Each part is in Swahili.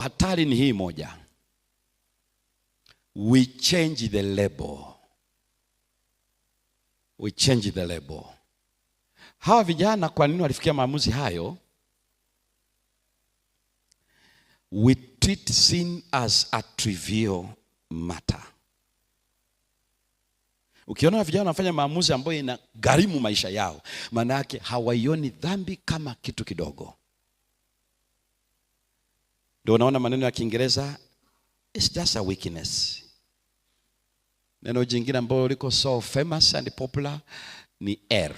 Hatari ni hii moja. We change the label. We change the label. Hawa vijana kwa nini walifikia maamuzi hayo? We treat sin as a trivial matter. Ukiona vijana wanafanya maamuzi ambayo inagharimu maisha yao, maana yake hawaioni dhambi kama kitu kidogo. Ndio unaona maneno ya Kiingereza, it's just a weakness. Neno jingine ambalo liko so famous and popular ni ER.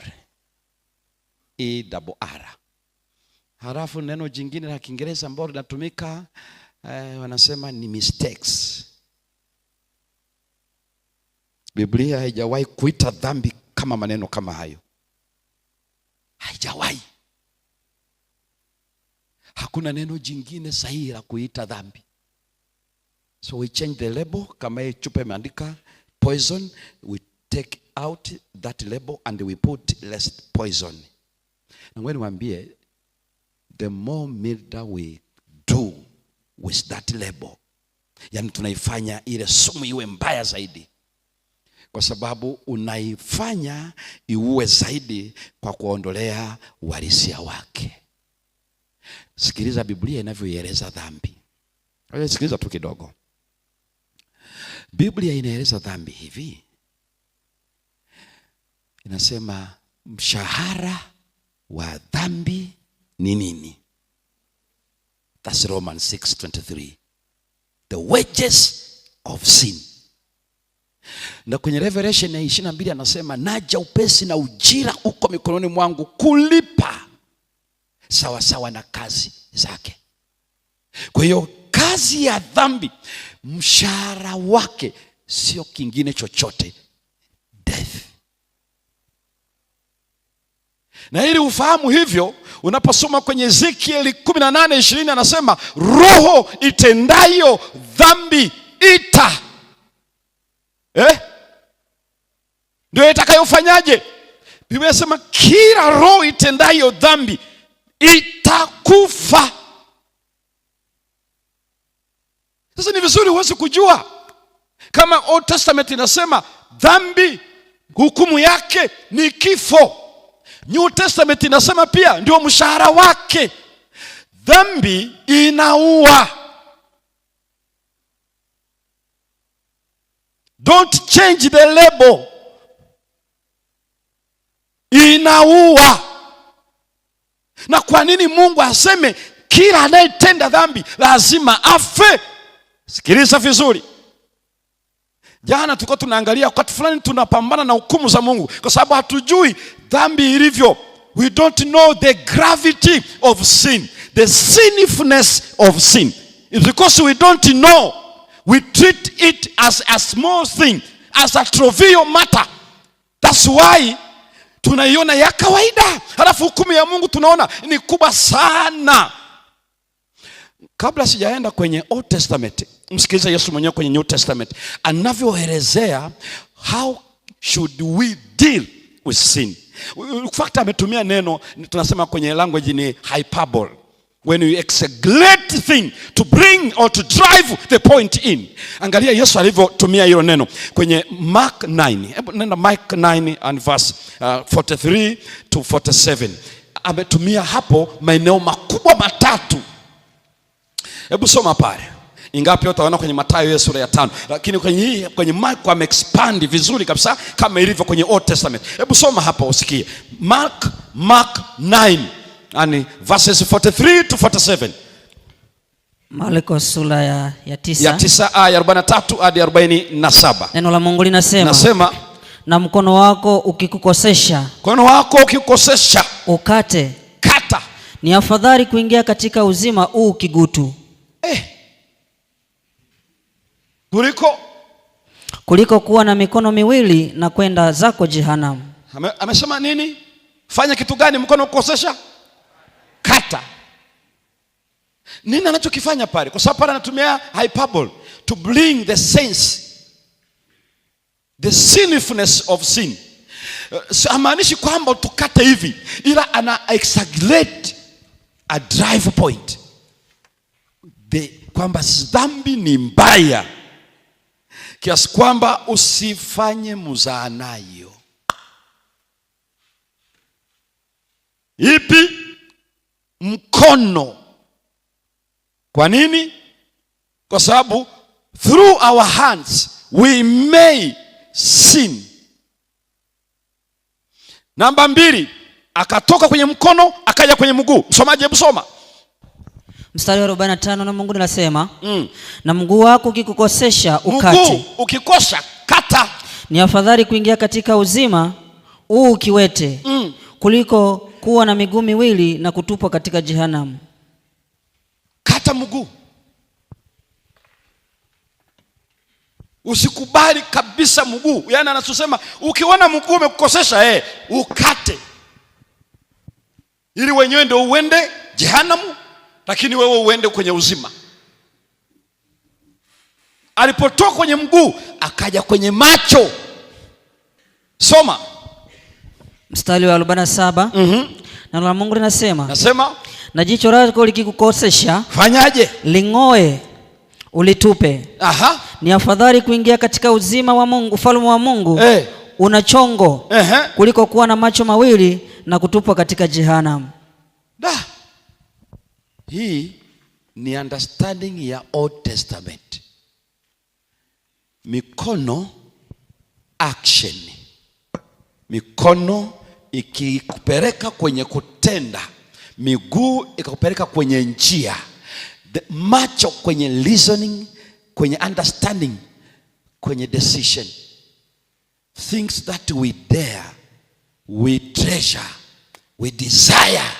Halafu neno jingine la Kiingereza ambalo linatumika wanasema ni mistakes. Biblia haijawahi kuita dhambi kama maneno kama hayo. Haijawahi. Hakuna neno jingine sahihi la kuita dhambi. So we change the label. Kama hii chupa imeandika poison, we take out that label and we put less poison. Na ngoja niwaambie, the more milder we do with that label, yani tunaifanya ile sumu iwe mbaya zaidi, kwa sababu unaifanya iue zaidi kwa kuondolea uhalisia wake. Sikiliza Biblia inavyoeleza dhambi. Sikiliza tu kidogo. Biblia inaeleza dhambi hivi. Inasema mshahara wa dhambi ni nini? That's Romans 6:23. The wages of sin. Na kwenye Revelation 22 anasema naja upesi na ujira uko mikononi mwangu kulipa sawa sawa na kazi zake. Kwa hiyo kazi ya dhambi, mshahara wake sio kingine chochote, death. Na ili ufahamu hivyo, unaposoma kwenye Ezekiel 18:20 anasema roho itendayo dhambi ita. Ndio itakayofanyaje? Biblia inasema kila roho itendayo dhambi itakufa. Sasa ni vizuri uweze kujua kama Old Testament inasema dhambi hukumu yake ni kifo. New Testament inasema pia ndio mshahara wake. Dhambi inaua. Don't change the label. Inaua. Na kwa nini Mungu aseme kila anayetenda dhambi lazima afe? Sikiliza vizuri. Jana tulikuwa tunaangalia wakati fulani tunapambana na hukumu za Mungu kwa sababu hatujui dhambi ilivyo. We don't know the gravity of sin, the sinfulness of sin. It's because we don't know. We treat it as a small thing, as a trivial matter. That's why tunaiona ya kawaida. Halafu hukumu ya Mungu tunaona ni kubwa sana. Kabla sijaenda kwenye Old Testament, msikilize Yesu mwenyewe kwenye New Testament anavyoelezea how should we deal with sin. In fact ametumia neno tunasema kwenye language ni hyperbole. When you exaggerate thing to bring or to drive the point in. Angalia Yesu alivyotumia hilo neno kwenye Mark 9. Hebu nenda Mark 9 and verse 43 to 47. Ametumia hapo maeneo makubwa matatu. Hebu soma pale. Ingapi utaona kwenye Mathayo sura ya 5, lakini kwenye Mark ameexpand vizuri kabisa kama ilivyo kwenye Old Testament. Hebu soma hapa usikie. Mark 9 and verses 43 to 47. Marko sura ya 9. Ya 9 aya 43 hadi 47. Neno la Mungu linasema, na mkono wako ukikukosesha, ukate. Kata. Ni afadhali kuingia katika uzima huu kigutu. Kuliko kuwa na mikono miwili na kwenda zako jehanamu. Amesema nini? Fanya kitu gani mkono ukosesha? Kata. Nini anachokifanya pale? Kwa sababu pale anatumia hyperbole to bring the sense, the sinfulness of sin. Hamaanishi kwamba tukate hivi, ila ana exaggerate a drive point, the kwamba dhambi ni mbaya kiasi kwamba usifanye mzaha nayo. Ipi? Mkono. Kwa nini? Kwa sababu through our hands we may sin. Namba 2, akatoka kwenye mkono akaja kwenye mguu. Msomaji, hebu soma mstari wa 45. Na Mungu anasema na mguu wako ukikukosesha ukate. Mguu ukikosa kata. Ni afadhali kuingia katika uzima ukiwete kuliko kuwa na miguu miwili na kutupwa katika jehanamu. Kata mguu. Usikubali kabisa mguu. Yaani anasema ukiona mguu umekukosesha ukate. Ili wenyewe ndio uende jehanamu, lakini wewe uende kwenye uzima. Alipotoka kwenye mguu akaja kwenye macho. Soma mstari wa 47. Neno la Mungu linasema, na jicho lako likikukosesha fanyaje? Ling'oe ulitupe. Ni afadhali kuingia katika uzima wa Mungu, ufalme wa Mungu una chongo kuliko kuwa na macho mawili na kutupwa katika jehanamu. Hii ni understanding ya Old Testament. Mikono action. Mikono ikikupeleka kwenye kutenda, miguu ikakupeleka kwenye njia, macho kwenye reasoning, kwenye understanding, kwenye decision. Things that we dare, we treasure, we desire.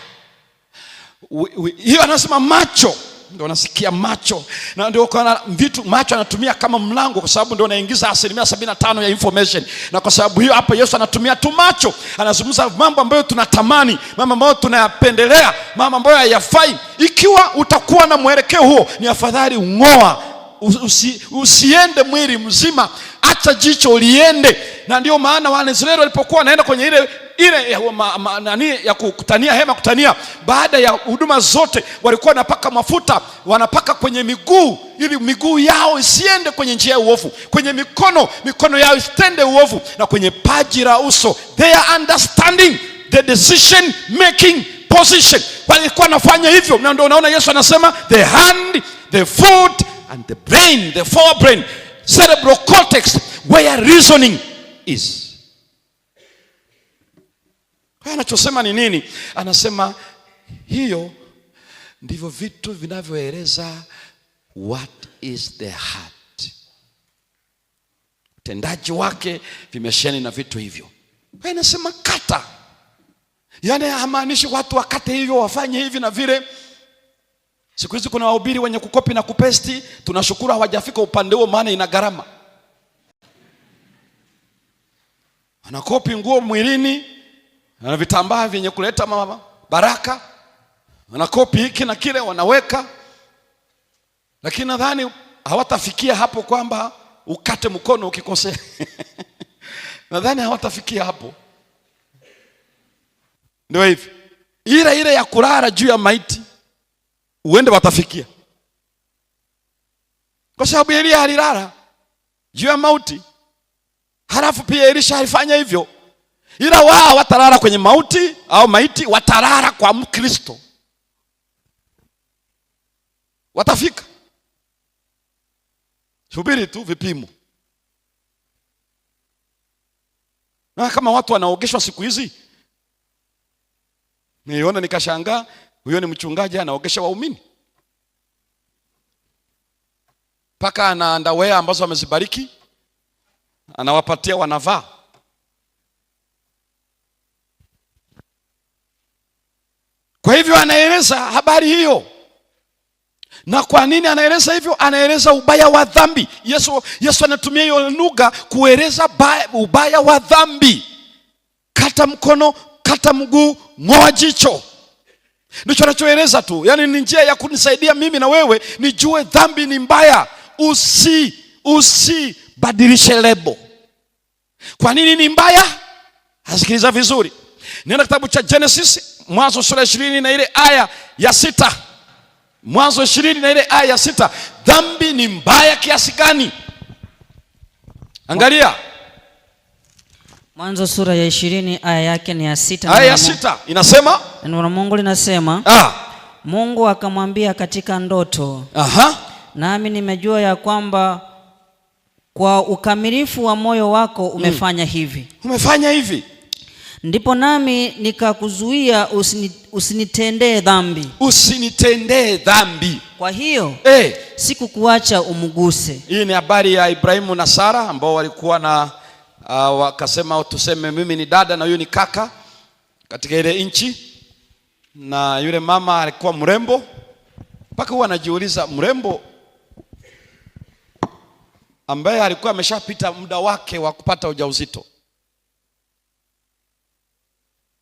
Hiyo anasema macho. Ndio nasikia macho. Na ndio kuna vitu macho anatumia kama mlango, kwa sababu ndio anaingiza 75% ya information. Na kwa sababu hiyo hapa Yesu anatumia tu macho. Anazungumza mambo ambayo tunatamani, mambo ambayo tunayapendelea, mambo ambayo hayafai. Ikiwa utakuwa na mwelekeo huo, ni afadhali ung'oa. Usiende mwili mzima, acha jicho liende. Na ndio maana Waisraeli walipokuwa wanaenda kwenye ile ya kukutania, hema kutania, baada ya huduma zote walikuwa wanapaka mafuta, wanapaka kwenye miguu ili miguu yao isiende kwenye njia ya uovu, kwenye mikono yao isitende uovu, na kwenye paji la uso their understanding, the decision making position. Walikuwa wanafanya hivyo, na ndio unaona Yesu anasema the hand, the foot and the brain, the forebrain, cerebral cortex, where reasoning is. Kwa anachosema ni nini? Anasema hiyo ndivyo vitu vinavyoeleza what is the heart. Utendaji wake vimesheni na vitu hivyo. Kwa anasema kata. Yaani hamaanishi watu wakate hivyo, wafanye hivi na vile. Siku hizi kuna wahubiri wenye kukopi na kupesti. Tunashukuru hawajafika upande huo, maana ina gharama. Anakopi nguo mwilini, na vitambaa vyenye kuleta baraka, wanakopi hiki na kile wanaweka. Lakini nadhani hawatafikia hapo kwamba ukate mkono ukikosea. Nadhani hawatafikia hapo. Ndio hivi. Ile ya kulala juu ya maiti uende watafikia. Kwa sababu Elia alilala juu ya mauti. Halafu pia Elisha alifanya hivyo. Ila wao watalala kwenye mauti au maiti, watalala kwa Mkristo. Watafika. Subiri tu vipimo. Na kama watu wanaogeshwa siku hizi, niona nikashangaa, huyo ni mchungaji anaogesha waumini. Paka ana underwear ambazo amezibariki, anawapatia wanavaa. Kwa hivyo anaeleza habari hiyo. Na kwa nini anaeleza hivyo? Anaeleza ubaya wa dhambi. Yesu anatumia hiyo lugha kueleza ubaya wa dhambi. Kata mkono, kata mguu, ng'oa jicho. Ndicho anachoeleza tu. Yaani ni njia ya kunisaidia mimi na wewe nijue dhambi ni mbaya. Usibadilishe lebo. Kwa nini ni mbaya? Asikiliza vizuri. Nenda kitabu cha Genesis, Mwanzo sura 20 na ile aya ya 6. Mwanzo 20 na ile aya ya 6. Dhambi ni mbaya kiasi gani? Angalia Mwanzo sura ya 20 aya yake ni ya 6. Aya ya 6 inasema, neno la Mungu linasema, Mungu akamwambia katika ndoto, nami nimejua ya kwamba kwa ukamilifu wa moyo wako umefanya hivi. Umefanya hivi. Ndipo nami nikakuzuia usinitendee dhambi. Usinitendee dhambi. Kwa hiyo sikukuacha umguse. Hii ni habari ya Ibrahimu na Sara ambao walikuwa na wakasema tuseme mimi ni dada na huyu ni kaka katika ile nchi, na yule mama alikuwa mrembo mpaka huwa anajiuliza, mrembo ambaye alikuwa ameshapita muda wake wa kupata ujauzito,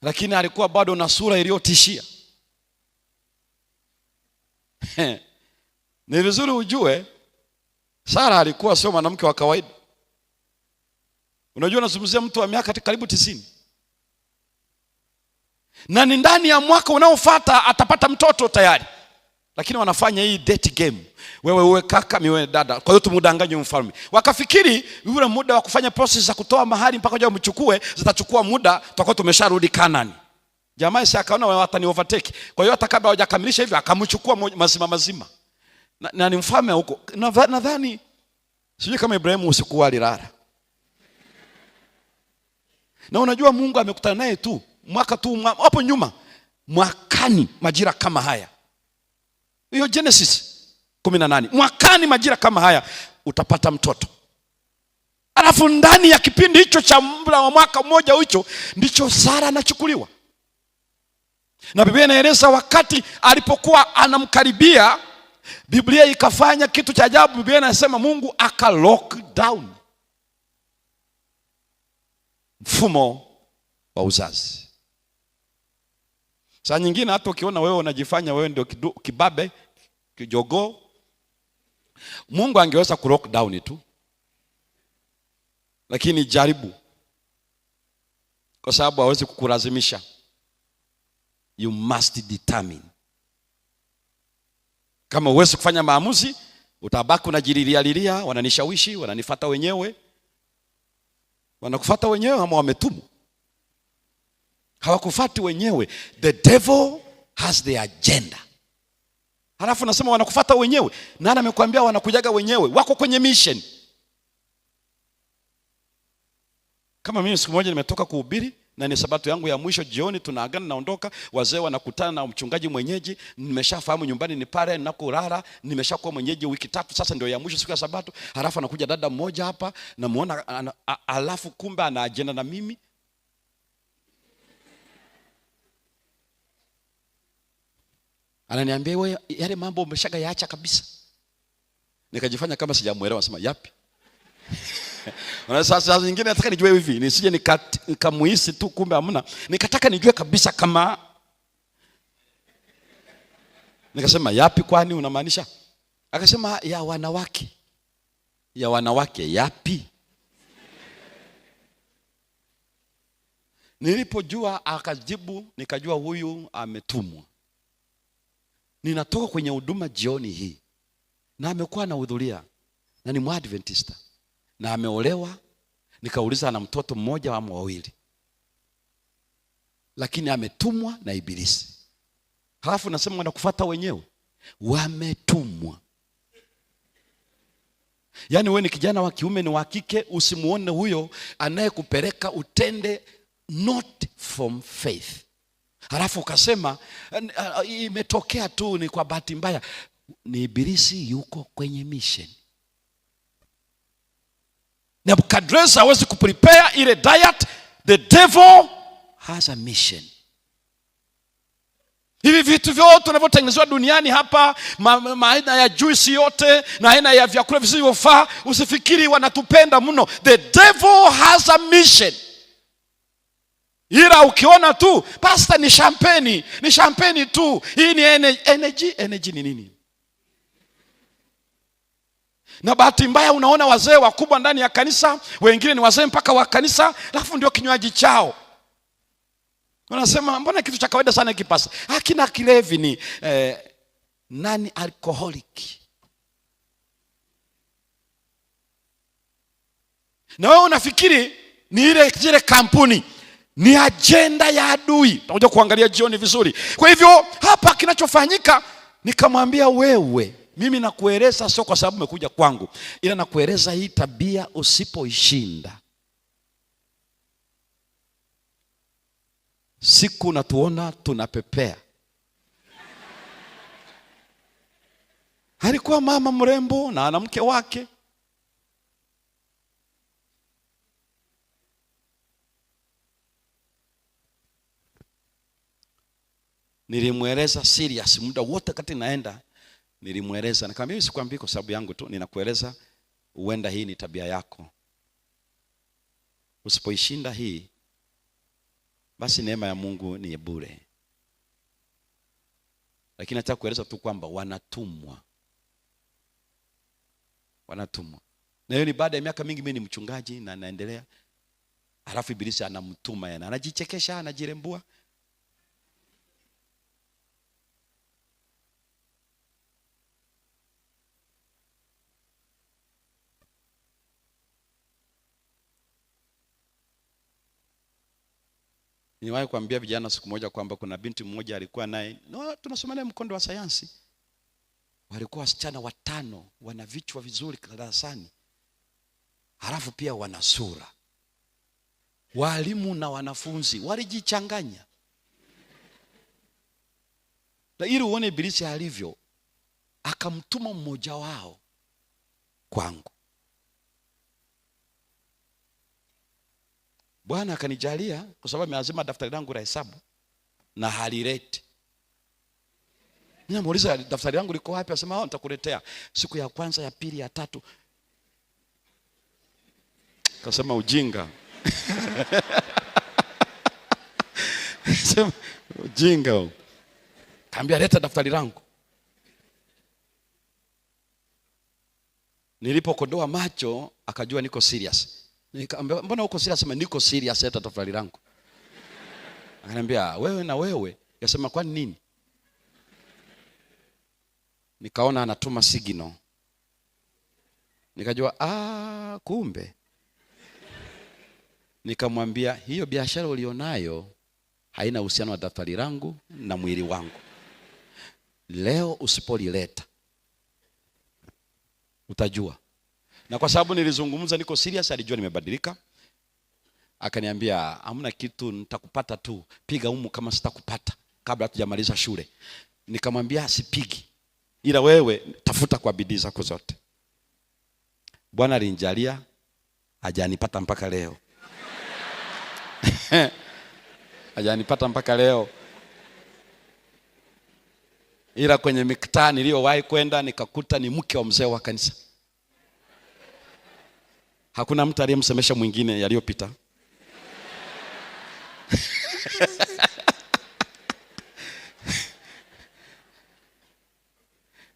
lakini alikuwa bado na sura iliyotishia. Ni vizuri ujue Sara alikuwa sio mwanamke wa kawaida. Unajua nazungumzia mtu wa miaka karibu 90. Na ni ndani ya mwaka unaofuata atapata mtoto tayari. Lakini wanafanya hii date game. Wewe uwe kaka, mimi dada. Kwa hiyo tumudanganye mfalme. Wakafikiri yule muda wa kufanya process za kutoa mahari mpaka waje wamchukue zitachukua muda, tutakuwa tumesharudi Kanani. Jamaa si akaona watani overtake. Kwa hiyo hata kabla hawajakamilisha hivyo akamchukua mazima. Na ni mfalme huko. Nadhani sijui kama Ibrahimu usiku alilala. Na unajua Mungu amekutana naye tu mwaka tu hapo nyuma, mwakani majira kama haya. Hiyo Genesis 18. Mwakani majira kama haya utapata mtoto. Alafu ndani ya kipindi hicho cha muda wa mwaka mmoja hicho ndicho Sara anachukuliwa. Na Biblia inaeleza wakati alipokuwa anamkaribia, Biblia ikafanya kitu cha ajabu. Biblia inasema Mungu aka lock down mfumo wa uzazi. Saa nyingine hata ukiona wewe unajifanya wewe ndio kibabe, kijogoo, Mungu angeweza ku lock down tu. Lakini jaribu, kwa sababu hawezi kukulazimisha. You must determine. Kama huwezi kufanya maamuzi, utabaki unajililia, wananishawishi, wananifuata wenyewe. Wanakufuata wenyewe ama wametumwa? Hawakufuati wenyewe. The devil has the agenda. Halafu nasema wanakufuata wenyewe. Nani amekuambia wanakujaga wenyewe? Wako kwenye mission. Kama mimi siku moja nimetoka kuhubiri na ni sabato yangu ya mwisho, jioni tunaagana naondoka, wazee wanakutana na mchungaji mwenyeji, nimeshafahamu nyumbani ni pale ninakolala, nimeshakuwa mwenyeji wiki 3 sasa, ndio ya mwisho siku ya sabato. Halafu anakuja dada mmoja hapa, namuona alafu kumbe ana agenda na mimi. Ananiambia wewe yale mambo umeshaga yaacha kabisa. Nikajifanya kama sijamuelewa, nasema yapi? Sasa nyingine nataka nijue hivi, nisije nikamuhisi tu kumbe hamna. Nikataka nijue kabisa kama. Nikasema yapi kwani unamaanisha? Akasema ya wanawake. Ya wanawake yapi? Nilipojua akajibu, nikajua huyu ametumwa. Ninatoka kwenye huduma jioni hii na amekuwa anahudhuria na ni Mwadventista na ameolewa. Nikauliza ana mtoto mmoja ama wawili, lakini ametumwa na ibilisi. Halafu nasema wanakufuata wenyewe, wametumwa. Yaani wewe ni kijana wa kiume ni wa kike, usimuone huyo anayekupeleka utende not from faith. Halafu ukasema imetokea tu, ni kwa bahati mbaya. Ni ibilisi yuko kwenye mission. Nebukadnezar hawezi kuprepare ile diet. The devil has a mission. Hivi vitu vyote tunavyotengenezwa duniani hapa, aina ya juice yote na aina ya vyakula visivyofaa, usifikiri wanatupenda mno. The devil has a mission. Ila ukiona tu pasta ni champagne tu, hii ni energy ni nini? Na bahati mbaya unaona wazee wakubwa ndani ya kanisa, wengine ni wazee mpaka wa kanisa, alafu ndio kinywaji chao. Unasema mbona kitu cha kawaida sana kipasa? Hakina kilevi ni nani alcoholic. Na wewe unafikiri ni ile kampuni, ni ajenda ya adui. Tutakuja kuangalia jioni vizuri. Kwa hivyo hapa kinachofanyika, nikamwambia wewe, mimi nakueleza sio kwa sababu umekuja kwangu, ila nakueleza hii tabia usipoishinda, siku natuona tunapepea. Alikuwa mama mrembo na ana mke wake. Nilimweleza serious muda wote kati naenda, nilimweleza nikamwambia mimi sikwambii kwa sababu yangu tu, ninakueleza huenda hii ni tabia yako. Usipoishinda hii, basi neema ya Mungu ni bure. Lakini nataka kueleza tu kwamba wanatumwa. Na hiyo ni baada ya miaka mingi. Mimi ni mchungaji na naendelea, halafu ibilisi anamtuma yana, anajichekesha, anajirembua. Niwahi kuambia vijana siku moja kwamba kuna binti mmoja alikuwa naye, tunasoma naye mkondo wa sayansi. Walikuwa wasichana 5, wana vichwa vizuri darasani, halafu pia wana sura. Walimu na wanafunzi walijichanganya. Na ili uone ibilisi alivyo, akamtuma mmoja wao kwangu. Bwana akanijalia kwa sababu ameazima daftari langu la hesabu na halileti. Ninamuuliza daftari langu liko wapi? Asema nitakuletea siku ya kwanza, ya pili, ya tatu. Kasema ujinga. Sema ujinga. Kaambia leta daftari langu. Nilipokodoa macho akajua niko serious. Nikamwambia mbona uko serious? Sema niko serious, leta daftari langu. Akaniambia wewe na wewe. Akasema kwani nini? Nikaona anatuma signal. Nikajua kumbe. Nikamwambia hiyo biashara ulionayo haina uhusiano wa daftari langu na mwili wangu. Leo usipolileta utajua. Na kwa sababu nilizungumza niko serious, alijua nimebadilika. Akaniambia hamna kitu, nitakupata tu, piga humu kama sitakupata kabla hatujamaliza shule. Nikamwambia sipigi, ila wewe tafuta kwa bidii zako zote. Bwana alinijalia hajanipata mpaka leo. Hajanipata mpaka leo. Ila kwenye mikutano niliyowahi kwenda nikakuta ni mke wa mzee wa kanisa. Hakuna mtu aliyemsemesha mwingine yaliyopita.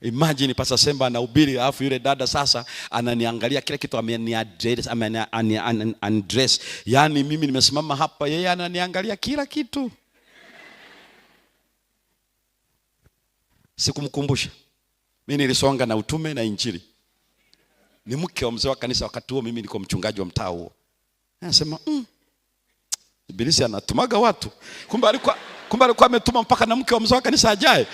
Imagine Pastor Semba anahubiri, alafu yule dada sasa ananiangalia kila kitu, ameniaddress. Yaani mimi nimesimama hapa, yeye ananiangalia kila kitu. Sikumkumbusha. Mimi nilisonga na utume na injili. Ni mke wa mzee wa kanisa wakati huo, mimi niko mchungaji wa mtaa huo. Anasema ibilisi anatumaga watu. Kumbe alikuwa ametuma mpaka na mke wa mzee wa kanisa ajaye.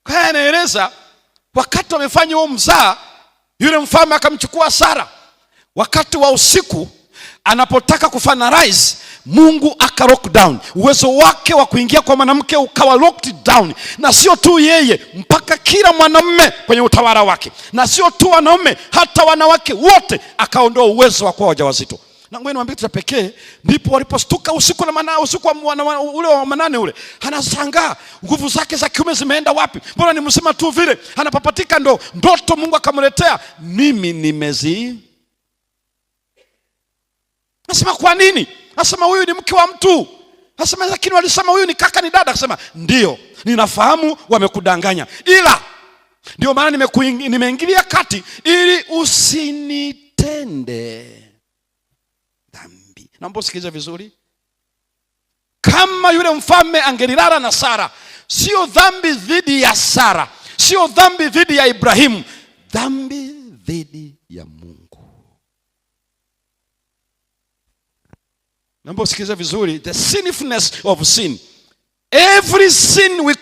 Kwa anaeleza wakati wamefanya huo mzaa, yule mfalme akamchukua Sara. Wakati wa usiku anapotaka kufinalize, Mungu aka lock down. Uwezo wake wa kuingia kwa mwanamke ukawa locked down. Na sio tu yeye, mpaka kila mwanamume kwenye utawala wake. Na sio tu wanaume, hata wanawake wote akaondoa uwezo wa kuwa wajawazito. Na ngoja niwaambie kitu cha pekee, ndipo walipostuka usiku ule wa manane ule. Anashangaa nguvu zake za kiume zimeenda wapi? Mbona ni msema tu vile? Anapapatika ndoto Mungu akamletea. Mimi nimezi. Nasema kwa nini? Nasema huyu ni mke wa mtu. Nasema lakini walisema huyu ni kaka, ni dada. Nasema ndio, ninafahamu wamekudanganya. Ila ndio maana nimeingilia kati ili usinitende. Naomba usikilize vizuri. Kama yule mfalme angelilala na Sara, sio dhambi dhidi ya Sara, sio dhambi dhidi ya Ibrahimu, dhambi dhidi ya Mungu. Naomba usikilize vizuri. The sinfulness of sin. Every sin we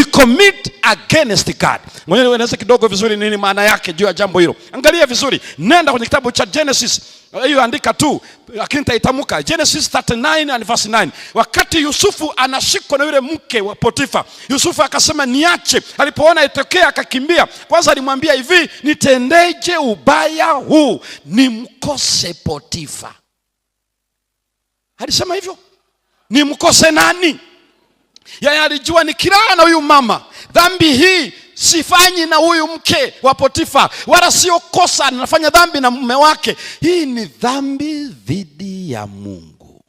commit against God. Mwenye ueleze kidogo vizuri nini maana yake juu ya jambo hilo. Angalia vizuri. Nenda kwenye kitabu cha Genesis. Hiyo andika tu, lakini nitaitamuka. Genesis 39 and verse 9. Wakati Yusufu anashikwa na yule mke wa Potifa, Yusufu akasema niache. Alipoona itokea akakimbia. Kwanza alimwambia hivi, nitendeje ubaya huu nimkose Potifa? Alisema hivyo. Nimkose nani? Yeye alijua nikilala na huyu mama, dhambi hii sifanyi na huyu mke wa Potifa, wala sio kosa anafanya dhambi na mume wake. Hii ni dhambi dhidi ya Mungu.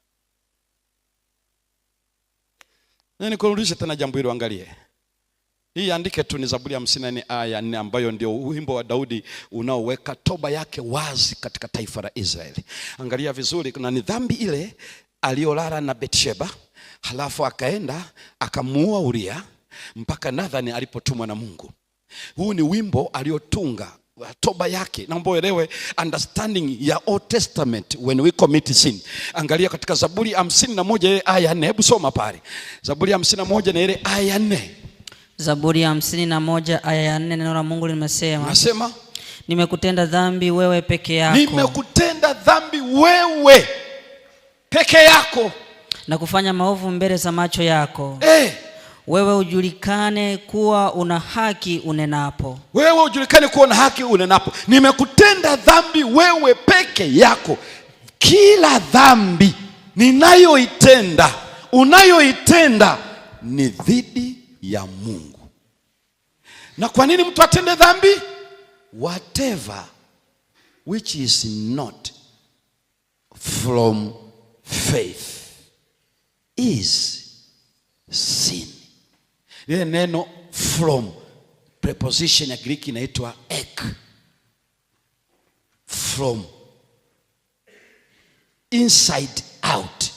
Na nikurudishe tena jambo hilo, angalie. Hii andike tu, ni Zaburi ya 54 aya 4, ambayo ndio wimbo wa Daudi unaoweka toba yake wazi katika taifa la Israeli. Angalia vizuri, na ni dhambi ile aliyolala na Betsheba, halafu akaenda akamuua Uria mpaka Nathani alipotumwa na Mungu. Huu ni wimbo aliotunga toba yake. Naomba uelewe understanding ya Old Testament when we commit sin. Angalia katika Zaburi 51 aya 4. Hebu soma pale. Zaburi 51 na ile aya 4. Zaburi ya 51 aya ya 4, neno la Mungu limesema. Nasema, nimekutenda dhambi wewe peke yako. Nimekutenda dhambi wewe peke yako, na kufanya maovu mbele za macho yako. Wewe ujulikane kuwa una haki unenapo. Wewe ujulikane kuwa una haki unenapo. Nimekutenda dhambi wewe peke yako. Kila dhambi ninayoitenda, unayoitenda, ni dhidi ya Mungu. Na kwa nini mtu atende dhambi? Whatever which is not from faith is sin. Ile neno from, preposition ya Greek inaitwa ek. From, inside out.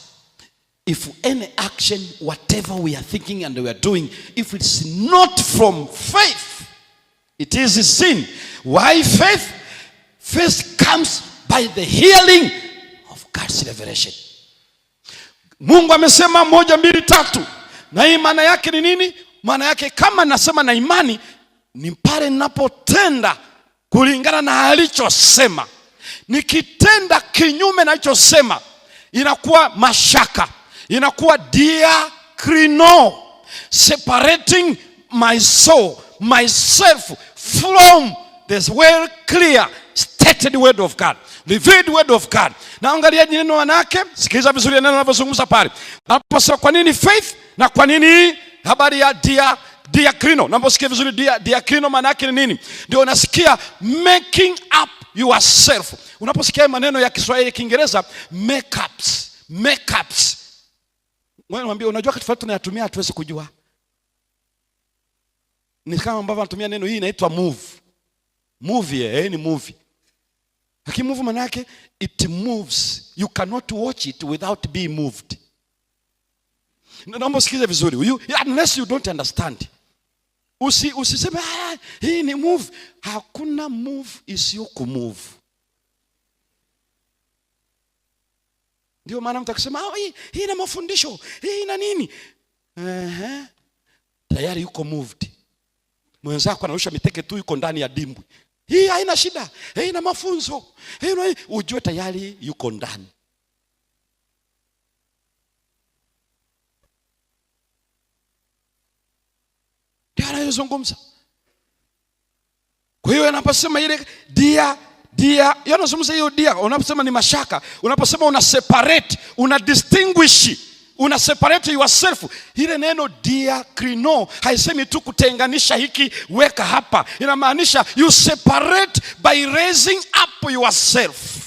If any action, whatever we are thinking and we are doing, if it's not from faith, it is sin. Why faith? Faith comes by the hearing of God's revelation. Mungu amesema 1, 2, 3. Na hii maana yake ni nini? Maana yake kama nasema na imani, ni pale ninapotenda kulingana na alichosema. Nikitenda kinyume na alichosema, inakuwa mashaka, inakuwa diakrino, separating my soul, myself from this well clear stated word of God, revealed word of God. Na angalia neno manake, sikiliza vizuri neno linalozungumza pale. Naposema kwa nini faith na kwa nini habari ya diakrino. Naposikia vizuri diakrino maana yake ni nini? Ndio unasikia making up yourself. Unaposikia maneno ya Kiswahili Kiingereza makeups. Wewe mwambie, unajua kitu fulani tunayatumia hatuwezi kujua. Ni kama ambavyo anatumia neno hii inaitwa movie, ni movie. Lakini move maana yake it moves. You cannot watch it without being moved. Naomba usikize vizuri. Unless you don't understand. Usiseme hii ni move. Hakuna move isiyo kumove. Ndio maana mtu akisema hii ina mafundisho, hii ina nini? Tayari yuko moved. Mwenzako anarusha miteke tu, yuko ndani ya dimbwi. Hii haina shida. Hii ina mafunzo. Hii ujue tayari yuko ndani. Ndio anayozungumza. Kwa hiyo anaposema ile dia, yanazungumza hiyo dia, unaposema ni mashaka, unaposema una separate, una distinguish, una separate yourself. Ile neno diakrino haisemi tu kutenganisha hiki weka hapa. Inamaanisha you separate by raising up yourself.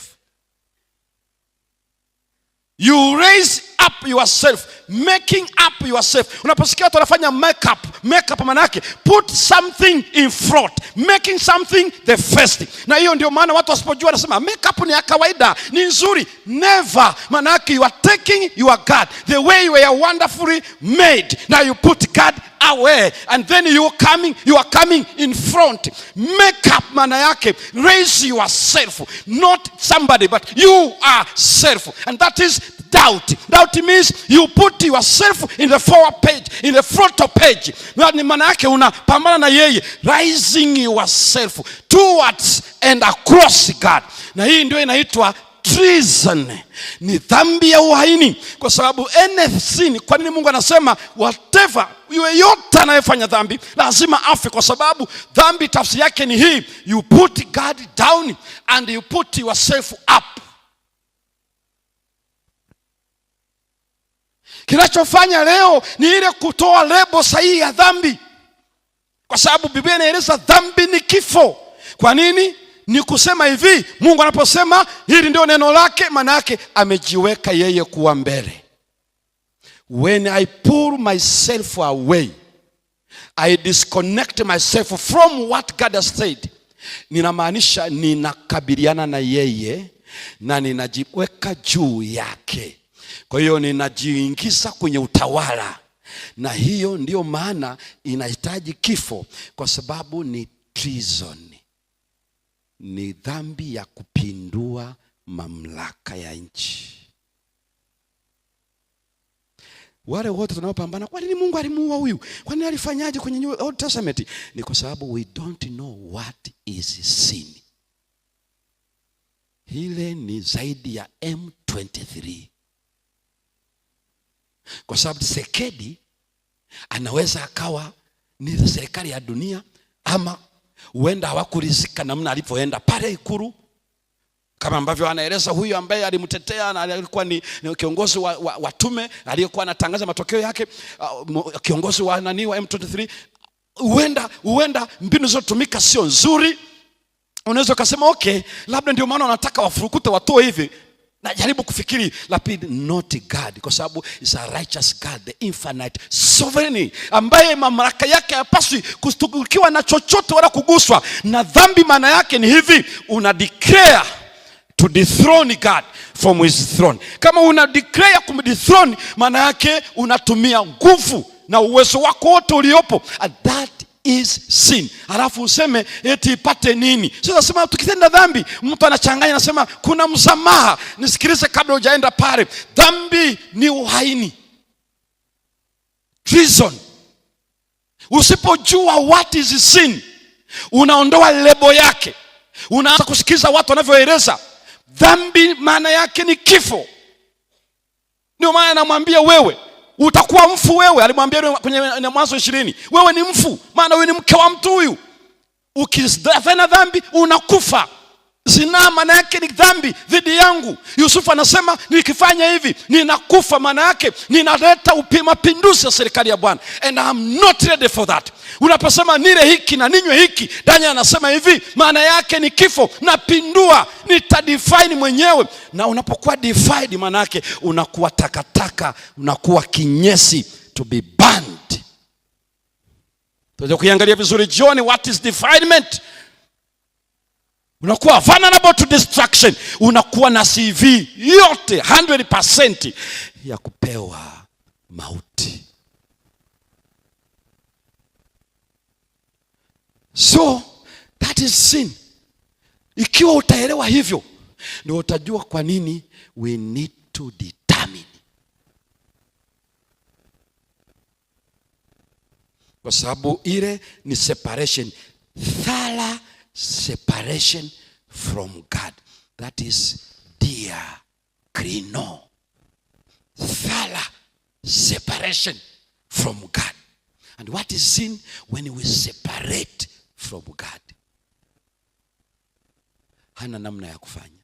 You raise up yourself, making up up yourself. Unaposikia watu wanafanya makeup maana yake put something in front, making something the first. Na hiyo ndio maana watu wasipojua wanasema makeup ni ya kawaida, ni nzuri. Never. Maana yake you are taking your God, the way you were wonderfully made. Now you put God away and then you are coming in front. Makeup maana yake raise yourself, not somebody but you are self, and that is doubt. Doubt means you put yourself in the forward page, in the frontal page. Maana yake unapambana na yeye, rising yourself towards and across God. Na hii ndio inaitwa treason, ni dhambi ya uhaini. Kwa sababu anything, kwa nini Mungu anasema whatever, yote anayefanya dhambi lazima afe? Kwa sababu dhambi tafsiri yake ni hii, you put God down and you put yourself up. Kinachofanya leo ni ile kutoa lebo sahihi ya dhambi, kwa sababu Biblia inaeleza dhambi ni kifo. Kwa nini? Ni kusema hivi, Mungu anaposema hili ndio neno lake, maana yake amejiweka yeye kuwa mbele. When I pull myself away, I disconnect myself from what God has said. Ninamaanisha ninakabiliana na yeye na ninajiweka juu yake. Kwa hiyo ninajiingiza kwenye utawala, na hiyo ndio maana inahitaji kifo, kwa sababu ni treason, ni dhambi ya kupindua mamlaka ya nchi. Wale wote tunaopambana, kwa nini Mungu alimuua huyu? Kwa nini alifanyaje kwenye Old Testament? Ni kwa sababu we don't know what is sin. Hile ni zaidi ya M23. Kwa sababu Sekedi anaweza akawa ni serikali ya dunia, ama huenda hawakurizika namna alipoenda pale Ikulu, kama ambavyo anaeleza huyu ambaye alimtetea na alikuwa ni kiongozi wa tume aliyekuwa anatangaza matokeo yake, kiongozi wa M23. Huenda mbinu zotumika sio nzuri. Unaweza kusema okay, labda ndio maana wanataka wafurukute watoe hivi. Najaribu kufikiri, lapid not God, kwa sababu is a righteous God, the infinite sovereign, ambaye mamlaka yake hayapaswi kustukiwa na chochote wala kuguswa na dhambi. Maana yake ni hivi, una declare to dethrone God from his throne. Kama una declare kumdethrone, maana yake unatumia nguvu na uwezo wako wote uliopo, and that is sin. Alafu useme eti ipate nini? Sasa sema tukitenda dhambi, mtu anachanganya anasema kuna msamaha. Nisikilize kabla hujaenda pale. Dhambi ni uhaini, treason. Usipojua what is sin, unaondoa lebo yake. Unaanza kusikiza watu wanavyoeleza dhambi, maana yake ni kifo. Ndio maana namwambia wewe utakuwa mfu. Wewe alimwambia kwenye Mwanzo 20, wewe ni mfu, maana wewe ni mke wa mtu huyu. Ukifanya dhambi unakufa. Zina maana yake ni dhambi dhidi yangu. Yusufu anasema nikifanya hivi ninakufa, maana yake ninaleta mapinduzi ya serikali ya Bwana, and I'm not ready for that. Unaposema nile hiki na ninywe hiki, Daniel anasema hivi, maana yake ni kifo. Napindua, nitadefine mwenyewe. Na unapokuwa defied, maana yake unakuwa takataka, unakuwa kinyesi, to be burned. Tuweze kuangalia vizuri jioni, what is defilement. Unakuwa vulnerable to destruction. Unakuwa na CV yote 100% ya kupewa mauti. So that is sin. Ikiwa utaelewa hivyo, ndio utajua kwa nini we need to determine. Kwa sababu ile ni separation, thorough separation from God. That is diakrino, thorough separation from God. And what is sin? When we separate from God. Hana namna ya kufanya.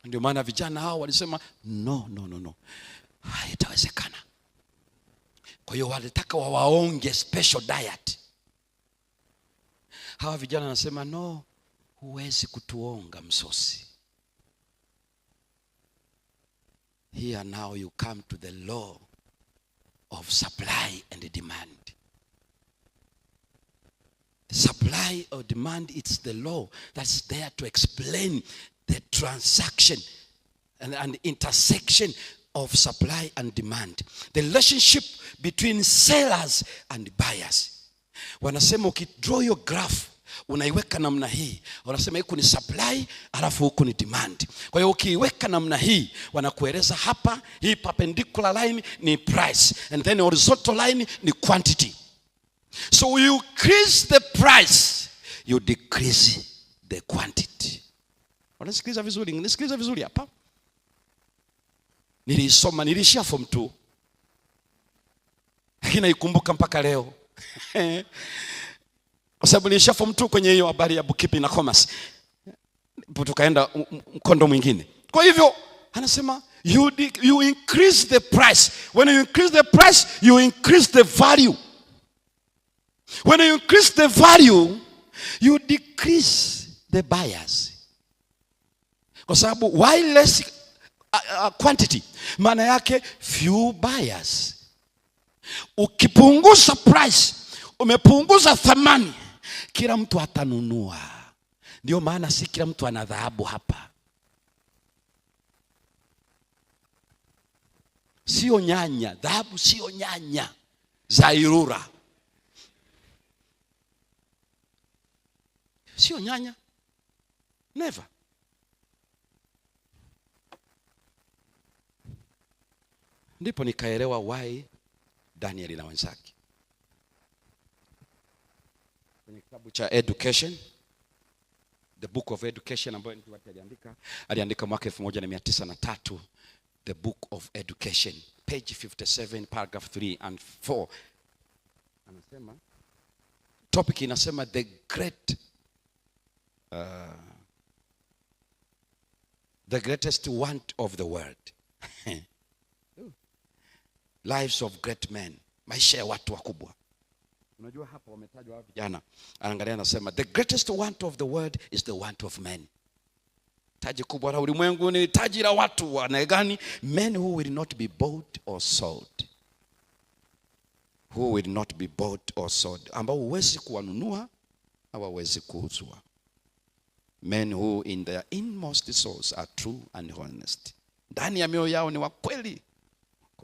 Ndio maana vijana hao walisema no, haitawezekana. Kwa hiyo walitaka wawaonge special diet. Hawa vijana wanasema no, huwezi kutuonga msosi. Here now you come to the law of supply and demand. The supply or demand, it's the law that's there to explain the transaction and intersection of supply and demand. The relationship between sellers and buyers. Wanasema ukidraw your graph, unaiweka namna hii, wanasema huku ni supply alafu huku ni demand. Kwa hiyo ukiiweka namna hii, wanakueleza hapa hii perpendicular line ni price and then horizontal line ni quantity. So you increase the price, you decrease the quantity. Unasikiliza vizuri? Nisikiliza vizuri hapa. Nilisoma, nilishia form 2. Lakini naikumbuka mpaka leo. Kwa sababu nilishia form 2 kwenye hiyo habari ya bookkeeping na commerce. Tukaenda mkondo mwingine. Kwa hivyo anasema you increase the price. When you increase the price, you increase the value. When you increase the value, you decrease the buyers. Kwa sababu why less quantity? Maana yake few buyers. Ukipunguza price, umepunguza thamani, kila mtu atanunua. Ndio maana si kila mtu ana dhahabu hapa. Sio nyanya, dhahabu sio nyanya za Irura. Sio nyanya. Never. Ndipo nikaelewa why Daniel na wenzake. Kwenye kitabu cha Education, the book of education ambayo mtu aliandika mwaka 1903, the book of education, page 57, paragraph 3 and 4. Anasema topic inasema the greatest want of the world. Lives of great men. Maisha ya watu wakubwa. Unajua hapa wametajwa vijana. Anaangalia anasema the greatest want of the world is the want of men. Taji kubwa la ulimwengu ni taji la watu wana gani? Men who will not be bought or sold. Who will not be bought or sold. Ambao huwezi kuwanunua au huwezi kuuzwa. Men who in their inmost souls are true and honest. Ndani ya mioyo yao ni wa kweli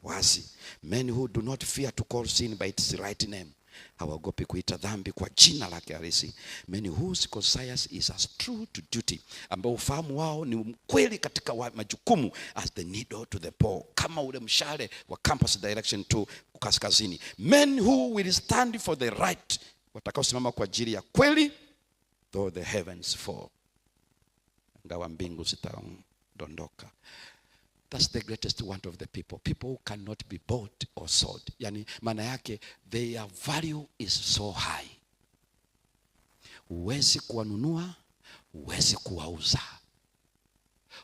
wazi. Men who do not fear to call sin by its right name. Hawaogopi kuita dhambi kwa jina lake halisi. Men whose conscience is as true to duty. Ambao ufahamu wao ni mkweli katika majukumu as the needle to the pole. Kama ule mshale wa compass direction to kaskazini. Men who will stand for the right. Watakao simama kwa ajili ya kweli though the heavens fall. Ngawa mbingu zitadondoka. That's the greatest want of the people. People who cannot be bought or sold. Yani maana yake their value is so high. Huwezi kuwanunua, huwezi kuwauza,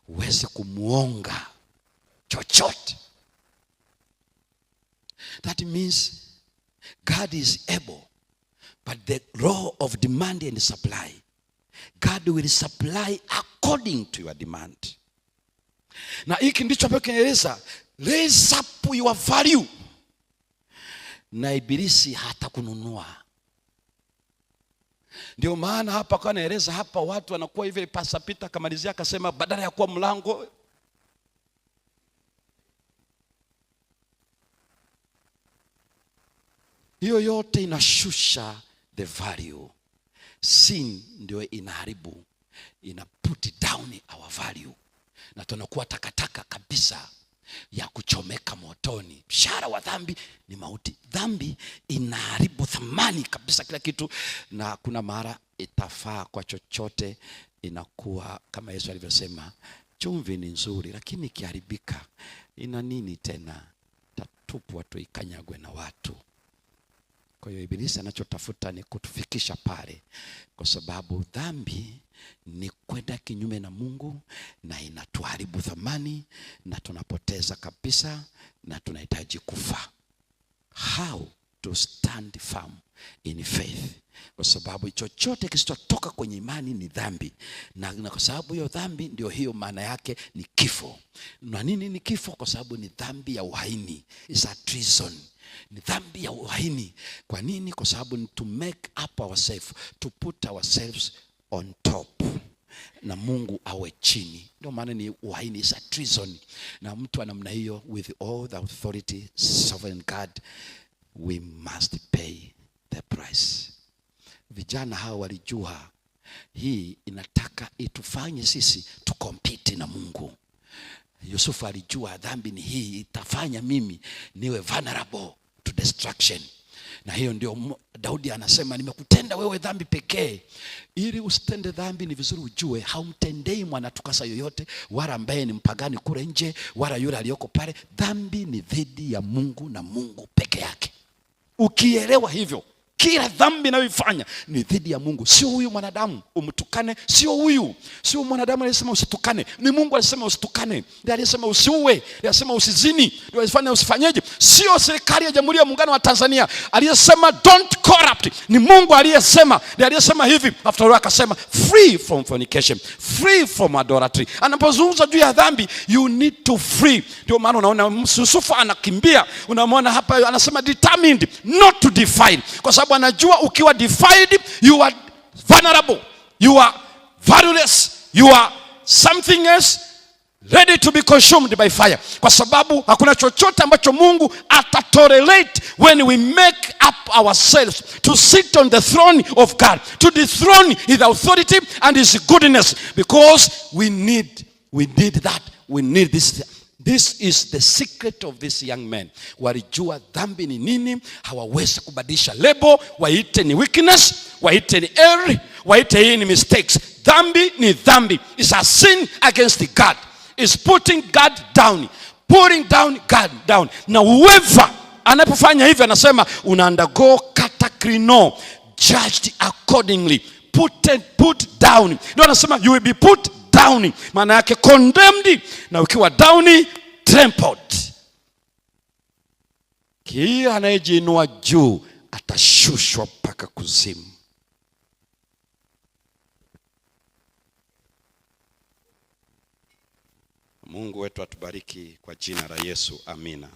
huwezi kumuonga chochote. That means God is able, but the law of demand and supply, God will supply according to your demand. Na hiki ndicho ambacho kinaeleza raise up your value. Na ibilisi hata kununua. Ndio maana hapa kwa naeleza hapa watu wanakuwa hivi. Pastor Peter akamalizia akasema badala ya kuwa mlango, hiyo yote inashusha the value. Sin ndio inaharibu, ina put down our value. Na tunakuwa takataka kabisa ya kuchomeka motoni. Mshahara wa dhambi ni mauti. Dhambi inaharibu thamani kabisa kila kitu, na kuna mara itafaa kwa chochote. Inakuwa kama Yesu alivyosema, chumvi ni nzuri lakini ikiharibika ina nini tena? Tatupwa tu ikanyagwe na watu. Kwa hiyo ibilisi anachotafuta ni kutufikisha pale, kwa sababu dhambi ni kwenda kinyume na Mungu na inatuharibu thamani na tunapoteza kabisa na tunahitaji kufa. How to stand firm in faith, kwa sababu chochote kisichotoka kwenye imani ni dhambi, na kwa sababu hiyo dhambi ndio hiyo maana yake ni kifo. Na nini ni kifo? Kwa sababu ni dhambi ya uhaini, is a treason, ni dhambi ya uhaini. Kwa nini? Kwa sababu ni to make up ourselves, to put ourselves on top na Mungu awe chini. Ndio maana ni uhaini, is a treason. Na mtu wa namna hiyo, with all the authority sovereign God, we must pay the price. Vijana hao walijua hii inataka itufanye sisi tu compete na Mungu. Yusufu alijua dhambi ni hii itafanya mimi niwe vulnerable to destruction. Na hiyo ndio Daudi anasema, nimekutenda wewe dhambi pekee. Ili usitende dhambi ni vizuri ujue haumtendei mwanatukasa yoyote, wala ambaye ni mpagani kule nje, wala yule aliyoko pale. Dhambi ni dhidi ya Mungu na Mungu peke yake. Ukielewa hivyo, kila dhambi unayoifanya ni dhidi ya Mungu. Sio huyu mwanadamu umtukane, sio huyu. Sio mwanadamu aliyesema usitukane, ni Mungu alisema usitukane. Ndiye aliyesema usiue, ndiye alisema usizini, ndiye alisema usifanyeje. Sio serikali ya Jamhuri ya Muungano wa Tanzania aliyesema don't corrupt, ni Mungu aliyesema. Ndiye aliyesema hivi. After all akasema free from fornication, free from adultery. Anapozungumza juu ya dhambi, you need to free. Ndio maana unaona Yusufu anakimbia, unamwona hapa anasema determined not to defile, kwa sababu anajua ukiwa defied you are vulnerable, you are valueless, you are something else ready to be consumed by fire. Kwa sababu hakuna chochote ambacho Mungu atatolerate when we make up ourselves to sit on the throne of God, to dethrone his authority and his goodness, because we need that. We need this. This is the secret of this young man. Walijua dhambi ni nini, hawawezi kubadilisha lebo, waite ni weakness, waite ni error, waite hii ni mistakes. Dhambi ni dhambi. It's a sin against God. It's putting God down, putting down God down. Na whoever anapofanya hivyo anasema una undergo katakrino, judged accordingly, put down. Ndio anasema you will be put down, maana yake condemned, na ukiwa down trampled. Kila anayejiinua juu atashushwa mpaka kuzimu. Mungu wetu atubariki kwa jina la Yesu. Amina.